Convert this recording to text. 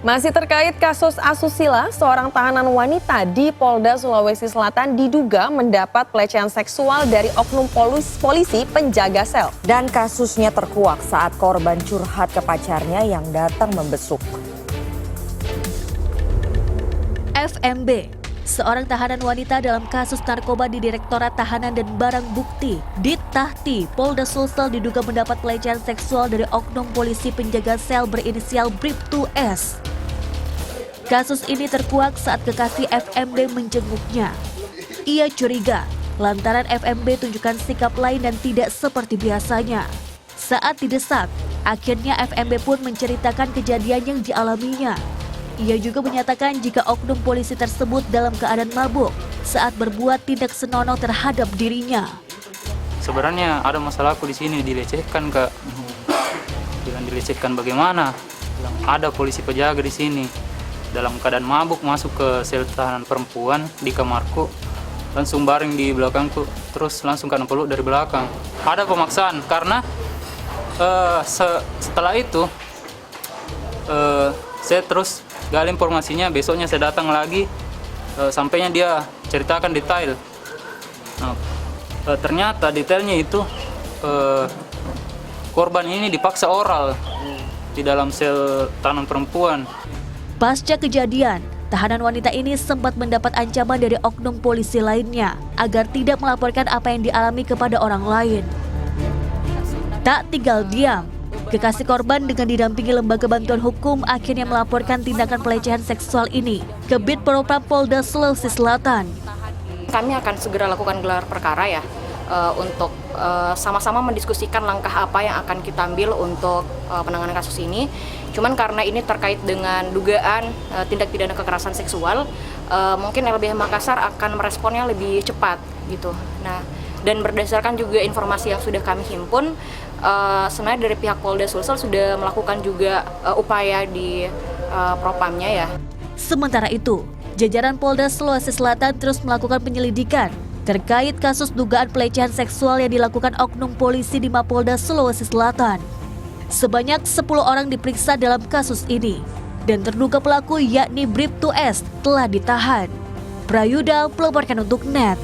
Masih terkait kasus asusila, seorang tahanan wanita di Polda Sulawesi Selatan diduga mendapat pelecehan seksual dari oknum polisi penjaga sel. Dan kasusnya terkuak saat korban curhat ke pacarnya yang datang membesuk. FMB, seorang tahanan wanita dalam kasus narkoba di Direktorat Tahanan dan Barang Bukti, Ditahti, Polda Sulsel diduga mendapat pelecehan seksual dari oknum polisi penjaga sel berinisial Bribtu-S. Kasus ini terkuak saat kekasih FMB menjenguknya. Ia curiga lantaran FMB tunjukkan sikap lain dan tidak seperti biasanya. Saat didesak, akhirnya FMB pun menceritakan kejadian yang dialaminya. Ia juga menyatakan jika oknum polisi tersebut dalam keadaan mabuk saat berbuat tindak senonoh terhadap dirinya. Sebenarnya ada masalah aku di sini, dilecehkan Kak. Bilang dilecehkan bagaimana? Bilang ada polisi penjaga di sini. Dalam keadaan mabuk masuk ke sel tahanan perempuan di kamarku, langsung baring di belakangku, terus langsung kena peluk dari belakang. Ada pemaksaan karena setelah itu saya terus gali informasinya. Besoknya saya datang lagi, sampainya dia ceritakan detail. Nah, ternyata detailnya itu korban ini dipaksa oral di dalam sel tahanan perempuan. Pasca kejadian, tahanan wanita ini sempat mendapat ancaman dari oknum polisi lainnya agar tidak melaporkan apa yang dialami kepada orang lain. Tak tinggal diam, kekasih korban dengan didampingi lembaga bantuan hukum akhirnya melaporkan tindakan pelecehan seksual ini ke Bid Propam Polda Sulawesi Selatan. Kami akan segera lakukan gelar perkara ya, untuk sama-sama mendiskusikan langkah apa yang akan kita ambil untuk penanganan kasus ini. Cuman karena ini terkait dengan dugaan tindak pidana kekerasan seksual, mungkin LBH Makassar akan meresponnya lebih cepat gitu. Nah, dan berdasarkan juga informasi yang sudah kami himpun, sebenarnya dari pihak Polda Sulsel sudah melakukan juga upaya di propamnya ya. Sementara itu, jajaran Polda Sulawesi Selatan terus melakukan penyelidikan terkait kasus dugaan pelecehan seksual yang dilakukan oknum polisi di Mapolda Sulawesi Selatan. Sebanyak 10 orang diperiksa dalam kasus ini dan terduga pelaku yakni Bribtu-S telah ditahan. Prayuda melaporkan untuk NET.